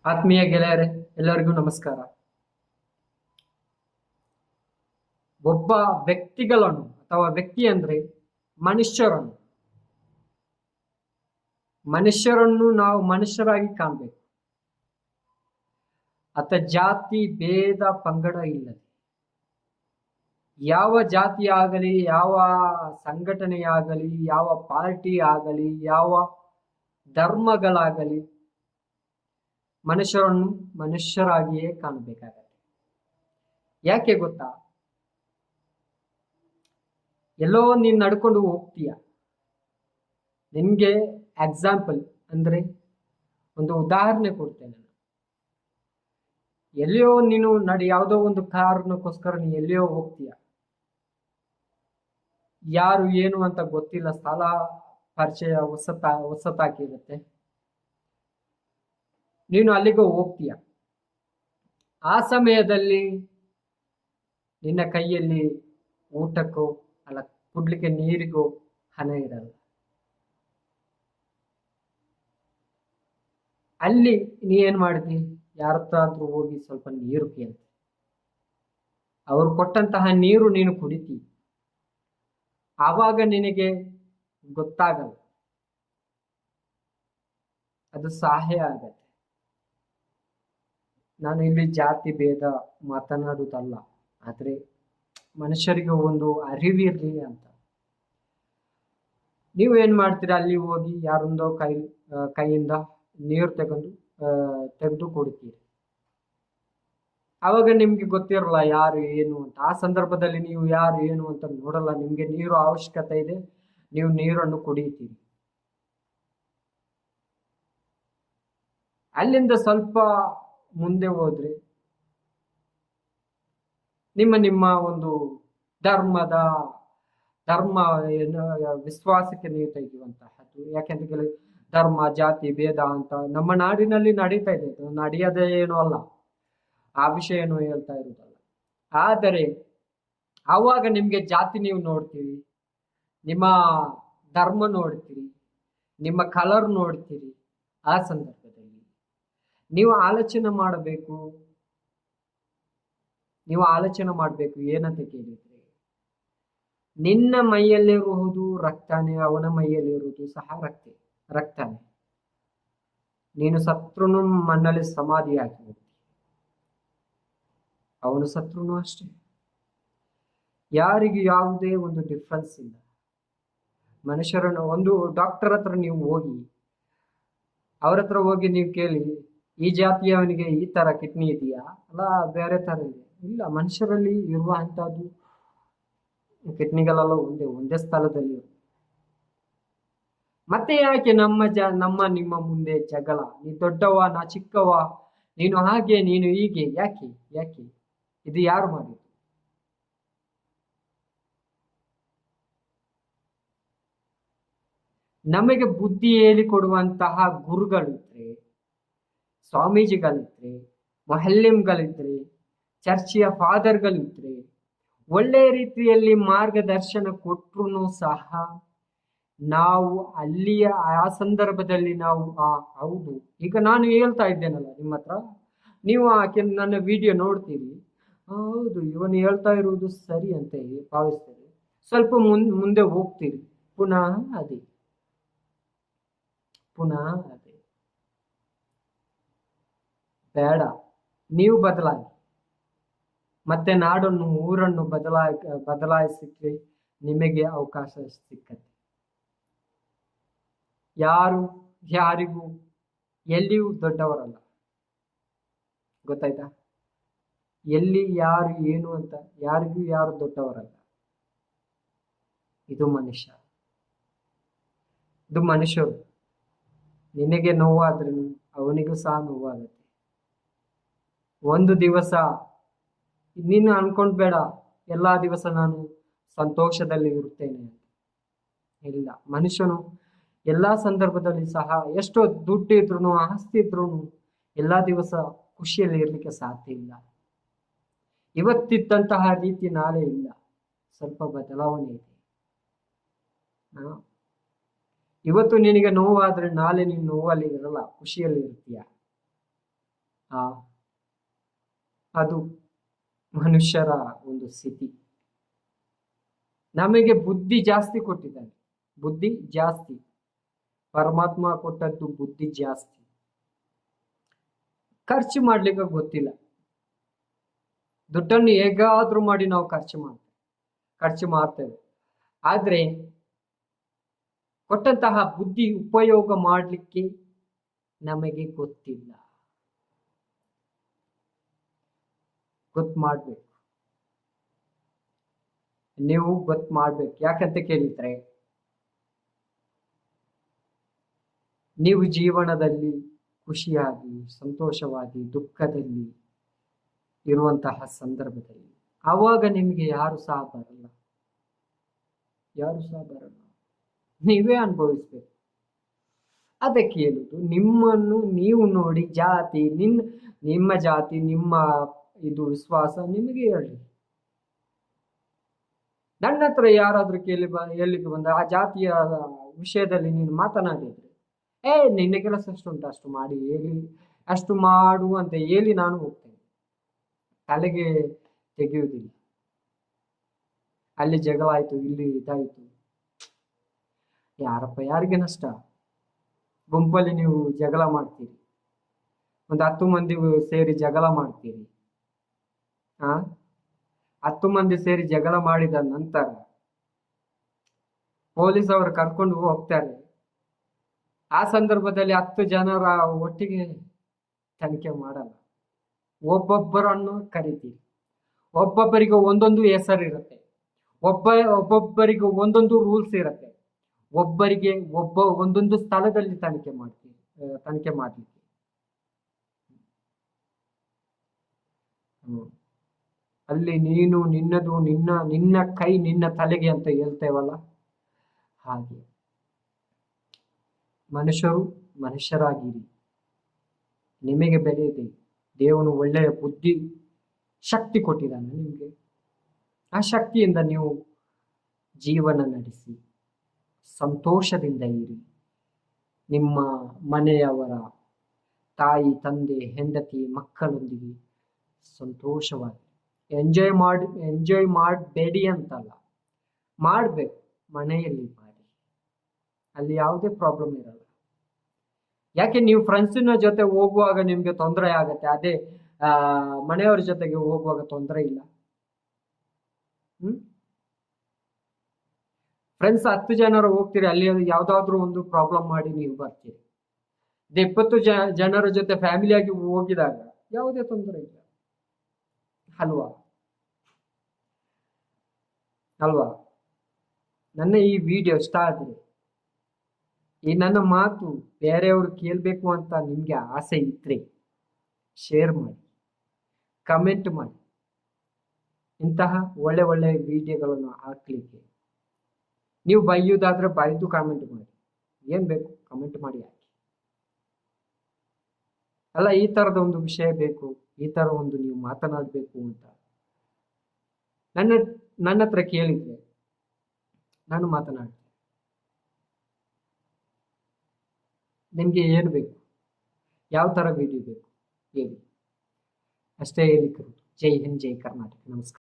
ಆತ್ಮೀಯ ಗೆಳೆಯರೇ, ಎಲ್ಲರಿಗೂ ನಮಸ್ಕಾರ. ಒಬ್ಬ ವ್ಯಕ್ತಿಗಳನ್ನು ಅಥವಾ ವ್ಯಕ್ತಿ ಅಂದ್ರೆ ಮನುಷ್ಯರನ್ನು ಮನುಷ್ಯರನ್ನು ನಾವು ಮನುಷ್ಯರಾಗಿ ಕಾಣಬೇಕು. ಅತ ಜಾತಿ ಭೇದ ಪಂಗಡ ಇಲ್ಲದೆ ಯಾವ ಜಾತಿ ಆಗಲಿ, ಯಾವ ಸಂಘಟನೆಯಾಗಲಿ, ಯಾವ ಪಾರ್ಟಿ ಆಗಲಿ, ಯಾವ ಧರ್ಮಗಳಾಗಲಿ ಮನುಷ್ಯರನ್ನು ಮನುಷ್ಯರಾಗಿಯೇ ಕಾಣಬೇಕಾಗತ್ತೆ. ಯಾಕೆ ಗೊತ್ತಾ? ಎಲ್ಲೋ ನೀನ್ ನಡ್ಕೊಂಡು ಹೋಗ್ತೀಯ. ನಿನ್ಗೆ ಎಕ್ಸಾಂಪಲ್ ಅಂದ್ರೆ ಒಂದು ಉದಾಹರಣೆ ಕೊಡ್ತೇನೆ ನಾನು. ಎಲ್ಲಿಯೋ ನೀನು ಯಾವುದೋ ಒಂದು ಕಾರಣಕ್ಕೋಸ್ಕರ ನೀ ಎಲ್ಲಿಯೋ ಹೋಗ್ತೀಯ. ಯಾರು ಏನು ಅಂತ ಗೊತ್ತಿಲ್ಲ, ಸ್ಥಳ ಪರಿಚಯ ಹೊಸತಾಗಿರುತ್ತೆ. ನೀನು ಅಲ್ಲಿಗೂ ಹೋಗ್ತೀಯ. ಆ ಸಮಯದಲ್ಲಿ ನಿನ್ನ ಕೈಯಲ್ಲಿ ಊಟಕ್ಕೋ ಅಲ್ಲ ಕುಡ್ಲಿಕ್ಕೆ ನೀರಿಗೋ ಹಣ ಇರಲ್ಲ. ಅಲ್ಲಿ ನೀ ಏನ್ ಮಾಡ್ತಿ? ಯಾರತ್ತಾದ್ರೂ ಹೋಗಿ ಸ್ವಲ್ಪ ನೀರು ಕೇಳ್ತಿ. ಅವರು ಕೊಟ್ಟಂತಹ ನೀರು ನೀನು ಕುಡಿತಿ. ಆವಾಗ ನಿನಗೆ ಗೊತ್ತಾಗಲ್ಲ, ಅದು ಸಹಾಯ ಆಗತ್ತೆ. ನಾನು ಇಲ್ಲಿ ಜಾತಿ ಭೇದ ಮಾತನಾಡುವುದಲ್ಲ, ಆದ್ರೆ ಮನುಷ್ಯರಿಗೆ ಒಂದು ಅರಿವಿರ್ಲಿ ಅಂತ. ನೀವು ಏನ್ ಮಾಡ್ತೀರಾ? ಅಲ್ಲಿ ಹೋಗಿ ಯಾರೊಂದೋ ಕೈಯಿಂದ ನೀರು ತೆಗೆದು ಕೊಡ್ತೀರಿ. ಅವಾಗ ನಿಮ್ಗೆ ಗೊತ್ತಿರಲ್ಲ ಯಾರು ಏನು ಅಂತ. ಆ ಸಂದರ್ಭದಲ್ಲಿ ನೀವು ಯಾರು ಏನು ಅಂತ ನೋಡಲ್ಲ. ನಿಮ್ಗೆ ನೀರು ಅವಶ್ಯಕತೆ ಇದೆ, ನೀವು ನೀರನ್ನು ಕುಡಿಯುತ್ತೀರಿ. ಅಲ್ಲಿಂದ ಸ್ವಲ್ಪ ಮುಂದೆ ಹೋದ್ರೆ ನಿಮ್ಮ ಒಂದು ಧರ್ಮ ವಿಶ್ವಾಸಕ್ಕೆ ನೀವು ತೆಗೆಯುವಂತಹದ್ದು. ಯಾಕೆಂತ ಕೇಳಿ, ಧರ್ಮ ಜಾತಿ ಭೇದ ಅಂತ ನಮ್ಮ ನಾಡಿನಲ್ಲಿ ನಡೀತಾ ಇದೆ. ನಡೆಯದೇ ಏನು ಅಲ್ಲ, ಆ ವಿಷಯ ಏನು ಹೇಳ್ತಾ ಇರುವುದಲ್ಲ. ಆದರೆ ಆವಾಗ ನಿಮ್ಗೆ ಜಾತಿ ನೀವು ನೋಡ್ತೀರಿ, ನಿಮ್ಮ ಧರ್ಮ ನೋಡ್ತೀರಿ, ನಿಮ್ಮ ಕಲರ್ ನೋಡ್ತೀರಿ. ಆ ಸಂದರ್ಭದಲ್ಲಿ ನೀವು ಆಲೋಚನೆ ಮಾಡಬೇಕು. ಏನಂತ ಕೇಳಿದ್ರೆ, ನಿನ್ನ ಮೈಯಲ್ಲಿರುವುದು ರಕ್ತಾನೆ, ಅವನ ಮೈಯಲ್ಲಿರುವುದು ಸಹ ರಕ್ತಾನೆ. ನೀನು ಸತ್ರುನು ಮಣ್ಣಲ್ಲಿ ಸಮಾಧಿಯಾಗಿ ಹೋಗ್ತಿ, ಅವನು ಸತ್ರುನು ಅಷ್ಟೇ. ಯಾರಿಗೂ ಯಾವುದೇ ಒಂದು ಡಿಫ್ರೆನ್ಸ್ ಇಲ್ಲ. ಮನುಷ್ಯರನ್ನು ಒಂದು ಡಾಕ್ಟರ್ ಹತ್ರ ನೀವು ಹೋಗಿ, ಅವ್ರ ಹತ್ರ ಹೋಗಿ ನೀವು ಕೇಳಿ, ಈ ಜಾತಿಯವನಿಗೆ ಈ ತರ ಕಿಡ್ನಿ ಇದೆಯಾ ಅಲ್ಲ ಬೇರೆ ತರ ಇದೆ? ಇಲ್ಲ, ಮನುಷ್ಯರಲ್ಲಿ ಇರುವಂತಹದ್ದು ಕಿಡ್ನಿಗಳೆಲ್ಲ ಒಂದೇ ಸ್ಥಳದಲ್ಲಿ. ಮತ್ತೆ ಯಾಕೆ ನಿಮ್ಮ ಮುಂದೆ ಜಗಳ? ನೀ ದೊಡ್ಡವ, ನಾ ಚಿಕ್ಕವ, ನೀನು ಹಾಗೆ ನೀನು ಹೀಗೆ, ಯಾಕೆ ಯಾಕೆ? ಇದು ಯಾರು ಮಾಡಿದ್ರು? ನಮಗೆ ಬುದ್ಧಿ ಹೇಳಿಕೊಡುವಂತಹ ಗುರುಗಳಿದ್ರೆ, ಸ್ವಾಮೀಜಿಗಳಿದ್ರೆ, ಮೊಹಲ್ಲಿಂಗಳಿದ್ರೆ, ಚರ್ಚಿಯ ಫಾದರ್ಗಳಿದ್ರೆ, ಒಳ್ಳೆಯ ರೀತಿಯಲ್ಲಿ ಮಾರ್ಗದರ್ಶನ ಕೊಟ್ಟರು ಸಹ ನಾವು ಅಲ್ಲಿಯ ಆ ಸಂದರ್ಭದಲ್ಲಿ ನಾವು ಹೌದು, ಈಗ ನಾನು ಹೇಳ್ತಾ ಇದ್ದೇನಲ್ಲ ನಿಮ್ಮ ಹತ್ರ, ನೀವು ನನ್ನ ವಿಡಿಯೋ ನೋಡ್ತೀರಿ, ಹೌದು ಇವನು ಹೇಳ್ತಾ ಇರುವುದು ಸರಿ ಅಂತ ಭಾವಿಸ್ತೀರಿ. ಸ್ವಲ್ಪ ಮುಂದೆ ಹೋಗ್ತೀರಿ, ಪುನಃ ಅದೇ. ಬೇಡ, ನೀವು ಬದಲಾಗಿ. ಮತ್ತೆ ನಾಡನ್ನು ಊರನ್ನು ಬದಲಾಯಿಸಿದ್ರೆ ನಿಮಗೆ ಅವಕಾಶ ಸಿಕ್ಕತ್ತೆ. ಯಾರಿಗೂ ಎಲ್ಲಿಯೂ ದೊಡ್ಡವರಲ್ಲ, ಗೊತ್ತಾಯ್ತಾ? ಎಲ್ಲಿ ಯಾರು ಏನು ಅಂತ ಯಾರಿಗೂ ಯಾರು ದೊಡ್ಡವರಲ್ಲ. ಇದು ಮನುಷ್ಯರು. ನಿನಗೆ ನೋವಾದ್ರೂ ಅವನಿಗೂ ಸಹ ನೋವಾಗುತ್ತೆ. ಒಂದು ದಿವಸ ನೀನು ಅನ್ಕೊಂಡ್ಬೇಡ ಎಲ್ಲಾ ದಿವಸ ನಾನು ಸಂತೋಷದಲ್ಲಿ ಇರುತ್ತೇನೆ ಅಂತ. ಇಲ್ಲ, ಮನುಷ್ಯನು ಎಲ್ಲಾ ಸಂದರ್ಭದಲ್ಲಿ ಸಹ ಎಷ್ಟೋ ದುಡ್ಡು ಇದ್ರು, ಆಸ್ತಿ ಇದ್ರು ಎಲ್ಲಾ ದಿವಸ ಖುಷಿಯಲ್ಲಿ ಇರ್ಲಿಕ್ಕೆ ಸಾಧ್ಯ ಇಲ್ಲ. ಇವತ್ತಿದ್ದಂತಹ ರೀತಿ ನಾಳೆ ಇಲ್ಲ, ಸ್ವಲ್ಪ ಬದಲಾವಣೆ ಇದೆ. ಇವತ್ತು ನಿನಗೆ ನೋವಾದ್ರೆ ನಾಳೆ ನೀನು ನೋವಲ್ಲಿ ಇರಲ್ಲ, ಖುಷಿಯಲ್ಲಿ ಇರ್ತೀಯ. ಆ ಅದು ಮನುಷ್ಯರ ಒಂದು ಸ್ಥಿತಿ. ನಮಗೆ ಬುದ್ಧಿ ಜಾಸ್ತಿ ಕೊಟ್ಟಿದ್ದಾನೆ, ಬುದ್ಧಿ ಜಾಸ್ತಿ. ಪರಮಾತ್ಮ ಕೊಟ್ಟದ್ದು ಬುದ್ಧಿ ಜಾಸ್ತಿ. ಖರ್ಚು ಮಾಡ್ಲಿಕ್ಕೆ ಗೊತ್ತಿಲ್ಲ. ದುಡ್ಡನ್ನು ಹೇಗಾದ್ರೂ ಮಾಡಿ ನಾವು ಖರ್ಚು ಮಾಡ್ತೇವೆ. ಆದ್ರೆ ಕೊಟ್ಟಂತಹ ಬುದ್ಧಿ ಉಪಯೋಗ ಮಾಡಲಿಕ್ಕೆ ನಮಗೆ ಗೊತ್ತಿಲ್ಲ. ಗೊತ್ತು ಮಾಡ್ಬೇಕು, ನೀವು ಗೊತ್ತು ಮಾಡ್ಬೇಕು. ಯಾಕಂತ ಕೇಳಿದ್ರೆ, ನೀವು ಜೀವನದಲ್ಲಿ ಖುಷಿಯಾಗಿ, ಸಂತೋಷವಾಗಿ, ದುಃಖದಲ್ಲಿ ಇರುವಂತಹ ಸಂದರ್ಭದಲ್ಲಿ ಆವಾಗ ನಿಮಗೆ ಯಾರು ಸಹ ಬರಲ್ಲ, ನೀವೇ ಅನುಭವಿಸ್ಬೇಕು. ಅದಕ್ಕೆ ಹೇಳುದು, ನಿಮ್ಮನ್ನು ನೀವು ನೋಡಿ, ಜಾತಿ ನಿಮ್ಮ ಜಾತಿ, ನಿಮ್ಮ ಇದು ವಿಶ್ವಾಸ ನಿಮಗೆ ಹೇಳಿ. ನನ್ನ ಹತ್ರ ಯಾರಾದ್ರೂ ಎಲ್ಲಿಗೆ ಬಂದ ಆ ಜಾತಿಯ ವಿಷಯದಲ್ಲಿ ನೀನು ಮಾತನಾಡಿದ್ರೆ, ನಿನ್ನ ಕೆಲಸ ಅಷ್ಟುಂಟು, ಅಷ್ಟು ಮಾಡಿ ಹೇಳಿ, ಅಷ್ಟು ಮಾಡು ಅಂತ ಹೇಳಿ ನಾನು ಹೋಗ್ತೇನೆ. ತಲೆಗೆ ತೆಗೆಯುವುದಿಲ್ಲ. ಅಲ್ಲಿ ಜಗಳ ಆಯ್ತು, ಇಲ್ಲಿ ಇದಾಯ್ತು, ಯಾರಿಗೆ ನಷ್ಟ? ಗುಂಪಲ್ಲಿ ನೀವು ಜಗಳ ಮಾಡ್ತೀರಿ, ಒಂದು 10 ಮಂದಿ ಸೇರಿ ಜಗಳ ಮಾಡ್ತೀರಿ. 10 ಮಂದಿ ಸೇರಿ ಜಗಳ ಮಾಡಿದ ನಂತರ ಪೊಲೀಸ್ ಅವರು ಕರ್ಕೊಂಡು ಹೋಗ್ತಾರೆ. ಆ ಸಂದರ್ಭದಲ್ಲಿ 10 ಜನರ ಒಟ್ಟಿಗೆ ತನಿಖೆ ಮಾಡಲ್ಲ, ಒಬ್ಬೊಬ್ಬರನ್ನು ಕರಿತೀರಿ. ಒಬ್ಬೊಬ್ಬರಿಗೆ ಒಂದೊಂದು ಹೆಸರು ಇರುತ್ತೆ, ಒಬ್ಬೊಬ್ಬರಿಗೆ ಒಂದೊಂದು ರೂಲ್ಸ್ ಇರುತ್ತೆ, ಒಬ್ಬರಿಗೆ ಒಂದೊಂದು ಸ್ಥಳದಲ್ಲಿ ತನಿಖೆ ಮಾಡ್ಲಿಕ್ಕೆ. ಅಲ್ಲಿ ನೀನು ನಿನ್ನದು ನಿನ್ನ ಕೈ ನಿನ್ನ ತಲೆಗೆ ಅಂತ ಹೇಳ್ತೇವಲ್ಲ, ಹಾಗೆ ಮನುಷ್ಯರಾಗಿರಿ. ನಿಮಗೆ ಬೆಲೆ ಇದೆ. ದೇವನು ಒಳ್ಳೆಯ ಬುದ್ಧಿ ಶಕ್ತಿ ಕೊಟ್ಟಿದ್ದಾನೆ ನಿಮಗೆ. ಆ ಶಕ್ತಿಯಿಂದ ನೀವು ಜೀವನ ನಡೆಸಿ ಸಂತೋಷದಿಂದ ಇರಿ. ನಿಮ್ಮ ಮನೆಯವರ ತಾಯಿ ತಂದೆ ಹೆಂಡತಿ ಮಕ್ಕಳೊಂದಿಗೆ ಸಂತೋಷವಾಗಿ ಎಂಜಾಯ್ ಮಾಡಬೇಡಿ ಅಂತಲ್ಲ, ಮಾಡಬೇಕು. ಮನೆಯಲ್ಲಿ ಮಾಡಿ, ಅಲ್ಲಿ ಯಾವುದೇ ಪ್ರಾಬ್ಲಮ್ ಇರಲ್ಲ. ಯಾಕೆ ನೀವು ಫ್ರೆಂಡ್ಸಿನ ಜೊತೆ ಹೋಗುವಾಗ ನಿಮ್ಗೆ ತೊಂದರೆ ಆಗತ್ತೆ, ಅದೇ ಮನೆಯವರ ಜೊತೆಗೆ ಹೋಗುವಾಗ ತೊಂದರೆ ಇಲ್ಲ. ಫ್ರೆಂಡ್ಸ್ 10 ಜನರು ಹೋಗ್ತೀರಿ, ಅಲ್ಲಿ ಯಾವ್ದಾದ್ರು ಒಂದು ಪ್ರಾಬ್ಲಮ್ ಮಾಡಿ ನೀವು ಬರ್ತೀರಿ. 20 ಜನರ ಜೊತೆ ಫ್ಯಾಮಿಲಿಯಾಗಿ ಹೋಗಿದಾಗ ಯಾವುದೇ ತೊಂದರೆ ಇಲ್ಲ ಅಲ್ವಾ? ನನ್ನ ಈ ವಿಡಿಯೋ ಇಷ್ಟ ಆದ್ರೆ, ಈ ನನ್ನ ಮಾತು ಬೇರೆಯವರು ಕೇಳಬೇಕು ಅಂತ ನಿಮ್ಗೆ ಆಸೆ ಇದ್ರೆ ಶೇರ್ ಮಾಡಿ, ಕಮೆಂಟ್ ಮಾಡಿ. ಇಂತಹ ಒಳ್ಳೆ ವಿಡಿಯೋಗಳನ್ನು ಹಾಕ್ಲಿಕ್ಕೆ ನೀವು ಬೈಯುವುದಾದ್ರೆ ಬೈದು ಕಾಮೆಂಟ್ ಮಾಡಿ, ಏನ್ ಬೇಕು ಕಮೆಂಟ್ ಮಾಡಿ ಹಾಕಿ. ಅಲ್ಲ, ಈ ತರದ ಒಂದು ವಿಷಯ ಬೇಕು, ಈ ತರ ಒಂದು ನೀವು ಮಾತನಾಡಬೇಕು ಅಂತ ನನ್ನ ಹತ್ರ ಕೇಳಿದ್ರೆ ನಾನು ಮಾತನಾಡ್ತೇನೆ. ನಿಮ್ಗೆ ಏನು ಬೇಕು, ಯಾವ ತರ ವಿಡಿಯೋ ಬೇಕು ಹೇಳಿ, ಅಷ್ಟೇ ಹೇಳಿಕ್ಕೆ. ಜೈ ಹಿಂದ್, ಜೈ ಕರ್ನಾಟಕ. ನಮಸ್ಕಾರ.